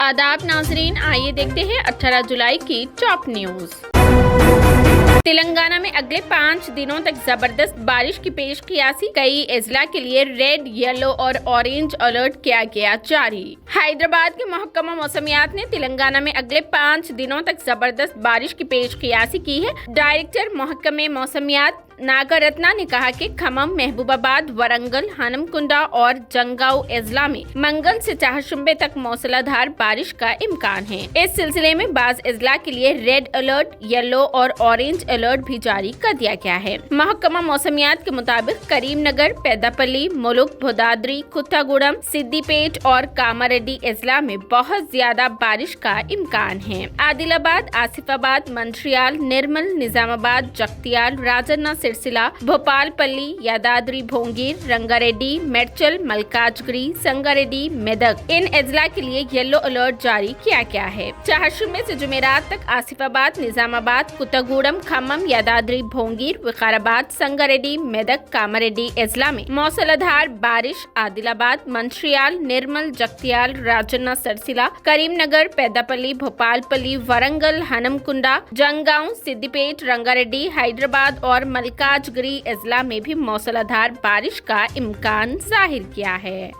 आदाब नाजरीन, आइए देखते हैं 18 जुलाई की टॉप न्यूज। तेलंगाना में अगले 5 दिनों तक जबरदस्त बारिश की पेशकियासी, कई अजला के लिए रेड, येलो और ऑरेंज अलर्ट किया गया जारी। हैदराबाद के महकमा मौसमियात ने तेलंगाना में अगले 5 दिनों तक जबरदस्त बारिश की पेशकियासी की है। डायरेक्टर महकमे मौसमियात नागरत्ना ने कहा कि खम्मम, महबूबाबाद, वरंगल, हनमकुंडा और जंगाऊ अजला में मंगल से चारशंबे तक मौसलाधार बारिश का इम्कान है। इस सिलसिले में बाज अजला के लिए रेड अलर्ट, येलो और ऑरेंज अलर्ट भी जारी कर दिया गया है। महकमा मौसमियात के मुताबिक करीमनगर, पेद्दापल्ली, मुलुक, भोदाद्री, कुत्तागुड़म, सिद्दीपेट और कामारेड्डी अजला में बहुत ज्यादा बारिश का इम्कान है। आदिलाबाद, आसिफाबाद, मंचिर्याल, निर्मल, निजामाबाद, जगतियाल, राजन्ना, सिरसिला, भोपालपल्ली, यादाद्री भोंगीर, रंगारेड्डी, मेड्चल, मल्काजगिरी, संगारेड्डी, मेदक, इन अजला के लिए येलो अलर्ट जारी किया गया है। चारशंबे से जुमेरात तक आसिफाबाद, निजामाबाद, कुत्तागुड़म, खम्मम, यादाद्री भोंगीर, विकाराबाद, संगारेड्डी, मेदक, कामारेड्डी अजला में मौसलाधार बारिश। आदिलाबाद, मंचिर्याल, निर्मल, जगतियाल, राजन्ना, सिरसिला, करीमनगर, पेद्दापल्ली, भोपालपल्ली, वरंगल, हनमकुंडा, जंगाऊ, सिद्दीपेट, रंगारेड्डी, हैदराबाद और मल्काजगिरी अजला में भी मौसलाधार बारिश का इम्कान जाहिर किया है।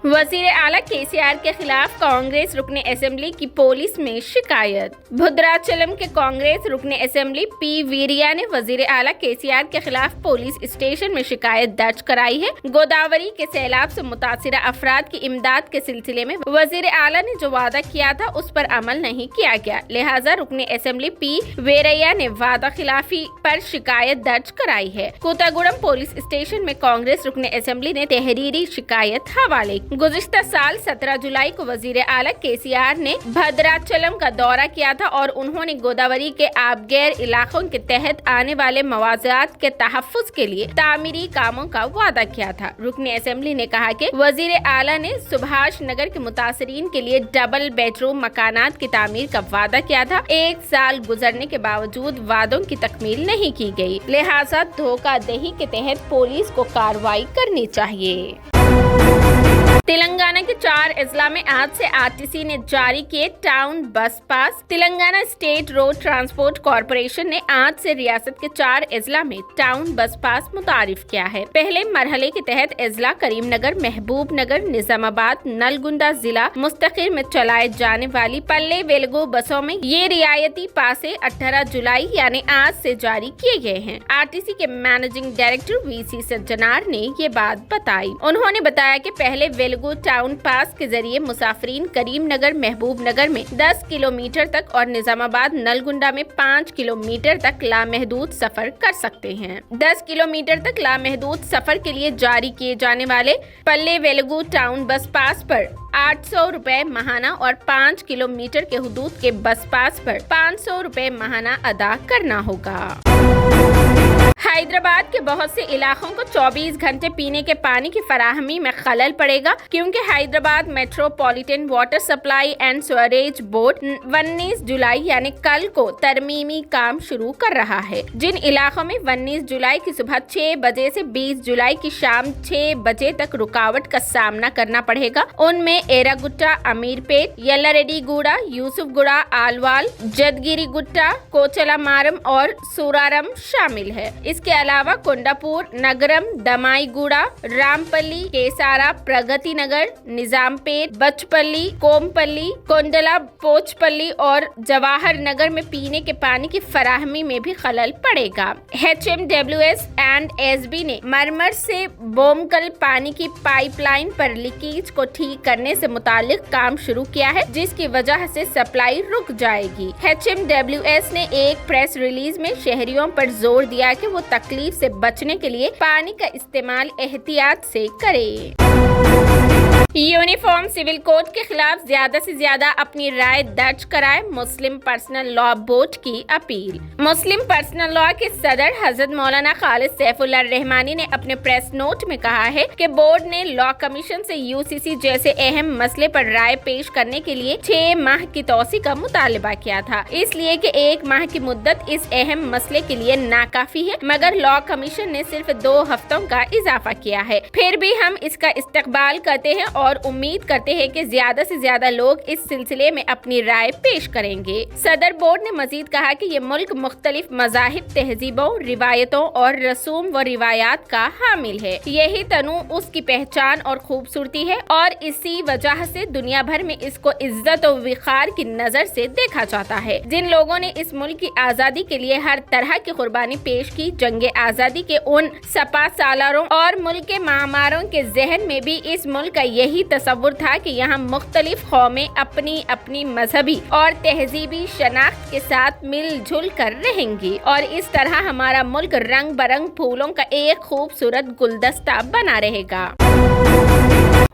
वजीर आला केसीआर के खिलाफ कांग्रेस रुकने असेंबली की पुलिस में शिकायत। भद्राचलम के कांग्रेस रुकने असेंबली पी वीरिया ने वजीर आला केसीआर के खिलाफ पुलिस स्टेशन में शिकायत दर्ज कराई है। गोदावरी के सैलाब से मुतासिरा अफराद की इमदाद के सिलसिले में वजीर आला ने जो वादा किया था उस पर अमल नहीं किया गया, लिहाजा रुकने असेंबली पी वीरिया ने वादा खिलाफी पर शिकायत दर्ज कराई है। कुत्तागुड़म पुलिस स्टेशन में कांग्रेस रुकने असेंबली ने तहरीरी शिकायत हवाले। गुज़िश्ता साल 17 जुलाई को वजीर आला केसीआर ने भद्राचलम का दौरा किया था और उन्होंने गोदावरी के आबगैर इलाकों के तहत आने वाले मवाज़ात के तहफ़्फ़ुज़ के लिए तामीरी कामों का वादा किया था। रुकने असेंबली ने कहा कि वजीर आला ने सुभाष नगर के मुतासरीन के लिए डबल बेडरूम मकानात की तामीर का वादा किया था। 1 साल गुजरने के बावजूद वादों की तकमील नहीं की गई, लिहाजा धोखाधड़ी के तहत पुलिस को कार्रवाई करनी चाहिए। तेलंगाना के 4 अजला में आज से आरटीसी ने जारी किए town bus pass. Telangana state road transport corporation ने आज से रियासत के 4 अजला में टाउन बस पास मुतारिफ किया है। पहले मरहले के तहत अजला करीमनगर, महबूबनगर, निजामाबाद, नलगुंडा जिला मुस्तकिल में चलाए जाने वाली पल्ले वेलगो बसों में ये रियायती पासे 18 जुलाई यानी आज से जारी किए गए हैं। आरटीसी के मैनेजिंग डायरेक्टर वीसी सज्जनार ने ये बात बताई। उन्होंने बताया कि पहले वेलगो टाउन पास के जरिए मुसाफिरीन करीमनगर, महबूबनगर में 10 किलोमीटर तक और निजामाबाद, नलगुंडा में 5 किलोमीटर तक लामहदूद सफर कर सकते हैं। 10 किलोमीटर तक लामहदूद सफर के लिए जारी किए जाने वाले पल्ले वेलगू टाउन बस पास पर 800 रुपए माहाना और 5 किलोमीटर के हुदूद के बस पास पर 500 रुपए माहाना अदा करना होगा। हैदराबाद के बहुत से इलाकों को 24 घंटे पीने के पानी की फराहमी में खलल पड़ेगा, क्योंकि Hyderabad metropolitan water supply and sewerage board 19 जुलाई यानी कल को तरमीमी काम शुरू कर रहा है। जिन इलाकों में 19 जुलाई की सुबह 6 बजे से 20 जुलाई की शाम 6 बजे तक रुकावट का सामना करना पड़ेगा, उनमें एरागुट्टा, अमीरपेट, यल्लारेड्डीगुड़ा, यूसुफगुड़ा, आलवाल, जदगिरीगुट्टा, कोचलामारम और सूरारम शामिल है। इसके अलावा कोंडापुर, नगरम, दमाईगुड़ा, रामपल्ली, केसारा, प्रगति नगर, निजामपेट, बचपल्ली, कोमपल्ली, कोंडला, पोचपल्ली और जवाहर नगर में पीने के पानी की फराहमी में भी खलल पड़ेगा। HMWS एंड SB ने मरमर से बोमकल पानी की पाइपलाइन पर लीकेज को ठीक करने से मुतालिक काम शुरू किया है, जिसकी वजह से सप्लाई रुक जाएगी। HMWS ने एक प्रेस रिलीज में शहरियों पर जोर दिया कि वो तकलीफ से बचने के लिए पानी का इस्तेमाल एहतियात से करें। यूनिफॉर्म सिविल कोड के खिलाफ ज्यादा से ज्यादा अपनी राय दर्ज कराए, मुस्लिम पर्सनल लॉ बोर्ड की अपील। मुस्लिम पर्सनल लॉ के सदर हजरत मौलाना खालिद सैफुल्लाह रहमानी ने अपने प्रेस नोट में कहा है कि बोर्ड ने लॉ कमीशन से यूसीसी जैसे अहम मसले पर राय पेश करने के लिए 6 माह की तौसी का मुतालबा किया था, इसलिए कि 1 माह की मुद्दत इस अहम मसले के लिए नाकाफी है, मगर लॉ कमीशन ने सिर्फ 2 हफ्तों का इजाफा किया है। फिर भी हम इसका इस्तकबाल करते हैं اور امید کرتے ہیں کہ زیادہ سے زیادہ لوگ اس سلسلے میں اپنی رائے پیش کریں گے۔ صدر بورڈ نے مزید کہا کہ یہ ملک مختلف مذاہب، تہذیبوں، روایتوں اور رسوم و روایات کا حامل ہے۔ یہی تنوع اس کی پہچان اور خوبصورتی ہے اور اسی وجہ سے دنیا بھر میں اس کو عزت و وقار کی نظر سے دیکھا جاتا ہے۔ جن لوگوں نے اس ملک کی آزادی کے لیے ہر طرح کی قربانی پیش کی، جنگ آزادی کے ان سپہ سالاروں اور ملک کے معماروں کے ذہن میں بھی اس ملک کا یہی تصور تھا کہ یہاں مختلف قومیں اپنی اپنی مذہبی اور تہذیبی شناخت کے ساتھ مل جل کر رہیں گی اور اس طرح ہمارا ملک رنگ برنگ پھولوں کا ایک خوبصورت گلدستہ بنا رہے گا۔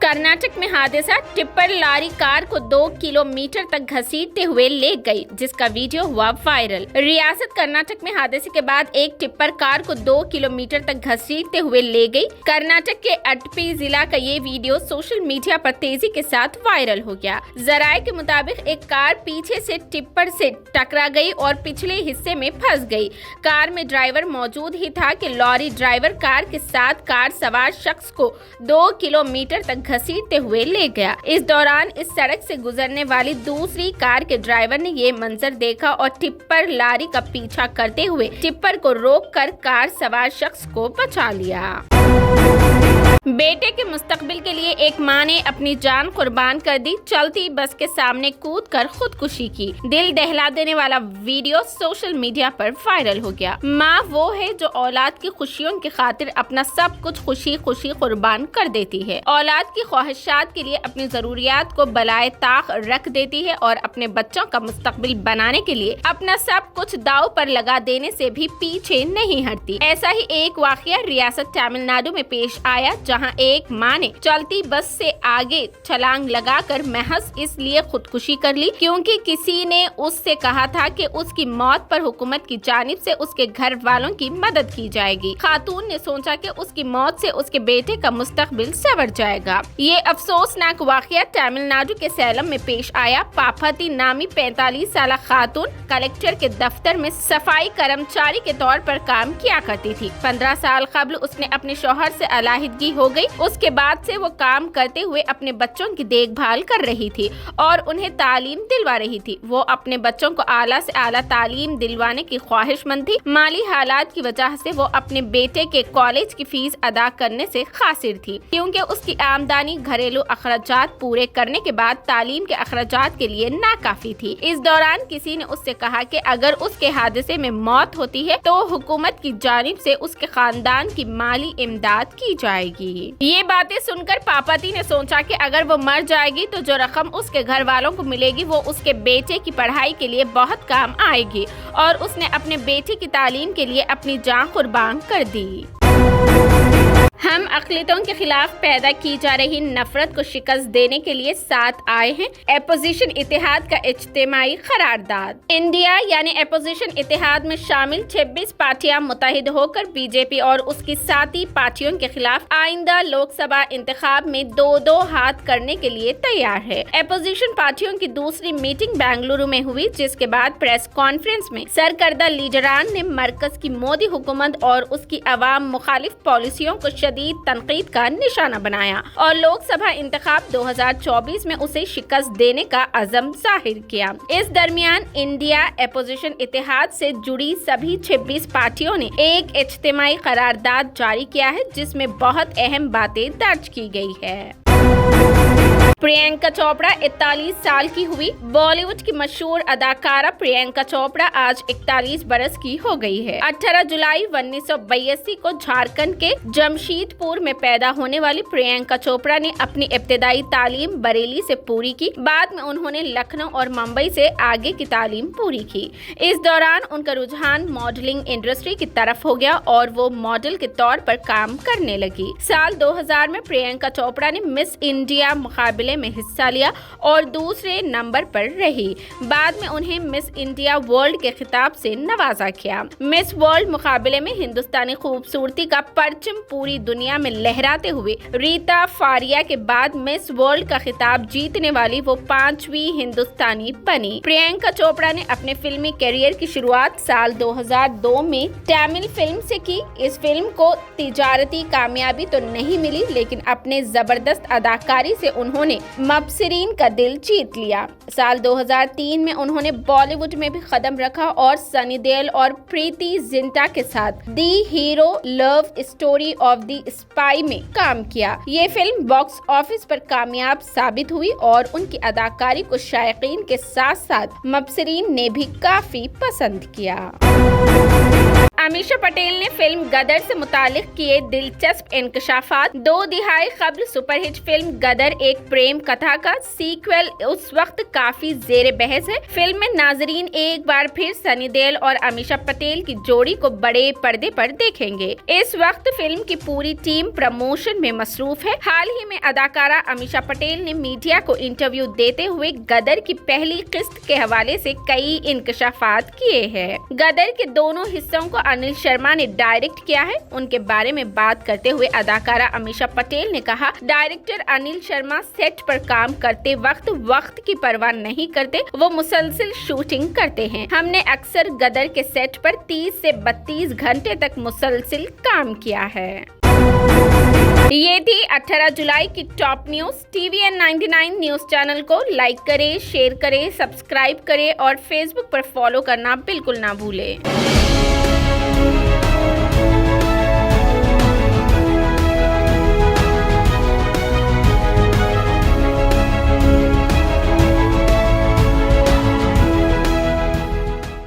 کرناٹک میں حادثہ، ٹپر لاری کار کو 2 کلومیٹر تک گھسیٹتے ہوئے لے گئی، جس کا ویڈیو ہوا وائرل۔ ریاست کرناٹک میں حادثے کے بعد ایک ٹپر کار کو 2 کلومیٹر تک گھسیٹتے ہوئے لے گئی۔ کرناٹک کے اڈپی ضلع کا یہ ویڈیو سوشل میڈیا پر تیزی کے ساتھ وائرل ہو گیا۔ ذرائع کے مطابق ایک کار پیچھے سے ٹپر سے ٹکرا گئی اور پچھلے حصے میں پھنس گئی۔ کار میں ڈرائیور موجود ہی تھا کہ لاری ڈرائیور کار کے ساتھ کار سوار شخص کو 2 کلومیٹر تک گھسیٹتے ہوئے لے گیا۔ اس دوران اس سڑک سے گزرنے والی دوسری کار کے ڈرائیور نے یہ منظر دیکھا اور ٹپر لاری کا پیچھا کرتے ہوئے ٹپر کو روک کر کار سوار شخص کو بچا لیا۔ بیٹے کے مستقبل کے لیے ایک ماں نے اپنی جان قربان کر دی، چلتی بس کے سامنے کود کر خودکشی کی۔ دل دہلا دینے والا ویڈیو سوشل میڈیا پر وائرل ہو گیا۔ ماں وہ ہے جو اولاد کی خوشیوں کی خاطر اپنا سب کچھ خوشی خوشی قربان کر دیتی ہے، اولاد کی خواہشات کے لیے اپنی ضروریات کو بالائے طاق رکھ دیتی ہے اور اپنے بچوں کا مستقبل بنانے کے لیے اپنا سب کچھ داؤ پر لگا دینے سے بھی پیچھے نہیں ہٹتی۔ ایسا ہی ایک واقعہ ریاست تمل ناڈو میں پیش آیا، جہاں ایک ماں نے چلتی بس سے آگے چھلانگ لگا کر محض اس لیے خودکشی کر لی کیونکہ کسی نے اس سے کہا تھا کہ اس کی موت پر حکومت کی جانب سے اس کے گھر والوں کی مدد کی جائے گی۔ خاتون نے سوچا کہ اس کی موت سے اس کے بیٹے کا مستقبل سنور جائے گا۔ یہ افسوسناک واقعہ تمل ناڈو کے سیلم میں پیش آیا۔ پاپاتی نامی 45 سالہ خاتون کلکٹر کے دفتر میں صفائی کرمچاری کے طور پر کام کیا کرتی تھی۔ 15 سال قبل اس نے اپنے شوہر سے علیحدگی ہو گئی۔ اس کے بعد سے وہ کام کرتے ہوئے اپنے بچوں کی دیکھ بھال کر رہی تھی اور انہیں تعلیم دلوا رہی تھی۔ وہ اپنے بچوں کو اعلیٰ سے اعلیٰ تعلیم دلوانے کی خواہش مند تھی۔ مالی حالات کی وجہ سے وہ اپنے بیٹے کے کالج کی فیس ادا کرنے سے قاصر تھی کیونکہ اس کی آمدنی گھریلو اخراجات پورے کرنے کے بعد تعلیم کے اخراجات کے لیے ناکافی تھی۔ اس دوران کسی نے اس سے کہا کہ اگر اس کے حادثے میں موت ہوتی ہے تو حکومت کی جانب سے اس کے خاندان کی مالی امداد کی جائے گی۔ یہ باتیں سن کر پاپاتی نے سوچا کہ اگر وہ مر جائے گی تو جو رقم اس کے گھر والوں کو ملے گی وہ اس کے بیٹے کی پڑھائی کے لیے بہت کام آئے گی، اور اس نے اپنے بیٹے کی تعلیم کے لیے اپنی جان قربان کر دی۔ ہم اقلیتوں کے خلاف پیدا کی جا رہی نفرت کو شکست دینے کے لیے ساتھ آئے ہیں، اپوزیشن اتحاد کا اجتماعی قرارداد۔ انڈیا یعنی اپوزیشن اتحاد میں شامل 26 پارٹیاں متحد ہو کر بی جے پی اور اس کی ساتھی پارٹیوں کے خلاف آئندہ لوک سبھا انتخاب میں دو ہاتھ کرنے کے لیے تیار ہے۔ اپوزیشن پارٹیوں کی دوسری میٹنگ بنگلورو میں ہوئی، جس کے بعد پریس کانفرنس میں سرکردہ لیڈران نے مرکز کی مودی حکومت اور اس کی عوام مخالف پالیسیوں کو شدید تنقید کا نشانہ بنایا اور لوک سبھا انتخاب 2024 میں اسے شکست دینے کا عزم ظاہر کیا۔ اس درمیان انڈیا اپوزیشن اتحاد سے جڑی سبھی 26 پارٹیوں نے ایک اجتماعی قرارداد جاری کیا ہے جس میں بہت اہم باتیں درج کی گئی ہے۔ پرینکا چوپڑا 41 سال کی ہوئی۔ بالی ووڈ کی مشہور اداکارہ پرینکا چوپڑا آج 41 برس کی ہو گئی ہے۔ 18 جولائی 1982 کو جھارکھنڈ کے جمشید پور میں پیدا ہونے والی پرینکا چوپڑا نے اپنی ابتدائی تعلیم بریلی سے پوری کی۔ بعد میں انہوں نے لکھنؤ اور ممبئی سے آگے کی تعلیم پوری کی۔ اس دوران ان کا رجحان ماڈلنگ انڈسٹری کی طرف ہو گیا اور وہ ماڈل کے طور پر کام کرنے لگی۔ سال 2000 میں پرینکا چوپڑا نے مس انڈیا مقابلے मुकाबले में हिस्सा लिया और दूसरे नंबर पर रही। बाद में उन्हें मिस इंडिया वर्ल्ड के खिताब से नवाजा गया। मिस वर्ल्ड मुकाबले में हिंदुस्तानी खूबसूरती का परचम पूरी दुनिया में लहराते हुए रीता फारिया के बाद मिस वर्ल्ड का खिताब जीतने वाली वो 5वीं हिंदुस्तानी बनी। प्रियंका चोपड़ा ने अपने फिल्मी करियर की शुरुआत साल 2002 में तमिल फिल्म से की। इस फिल्म को तिजारती कामयाबी तो नहीं मिली, लेकिन अपने जबरदस्त अदाकारी से उन्होंने मबसरीन का दिल जीत लिया। साल 2003 में उन्होंने बॉलीवुड में भी कदम रखा और सनी देओल और प्रीति जिंटा के साथ the hero love story of the spy में काम किया। ये फिल्म बॉक्स ऑफिस पर कामयाब साबित हुई और उनकी अदाकारी को शायकीन के साथ साथ मबसरीन ने भी काफी पसंद किया। अमीषा पटेल ने फिल्म गदर से मुतालिक किए दिलचस्प इंकशाफात। 2 दिहाई कबल सुपरहिट फिल्म गदर एक प्रेम कथा का सीक्वल उस वक्त काफी जेर बहस है। फिल्म में नाजरीन एक बार फिर सनी देओल और अमीषा पटेल की जोड़ी को बड़े पर्दे पर देखेंगे। इस वक्त फिल्म की पूरी टीम प्रमोशन में मसरूफ है। हाल ही में अदाकारा अमीषा पटेल ने मीडिया को इंटरव्यू देते हुए गदर की पहली किस्त के हवाले से कई इंकशाफात किए हैं। गदर के दोनों हिस्सों को अनिल शर्मा ने डायरेक्ट किया है। उनके बारे में बात करते हुए अदाकारा अमीषा पटेल ने कहा, डायरेक्टर अनिल शर्मा सेट पर काम करते वक्त की परवाह नहीं करते, वो मुसलसल शूटिंग करते हैं। हमने अक्सर गदर के सेट पर 30 से 32 घंटे तक मुसलसल काम किया है। ये थी 18 जुलाई की top news. TVN 99 news channel को लाइक करें, शेयर करें, सब्सक्राइब करें और फेसबुक पर फॉलो करना बिल्कुल ना भूलें।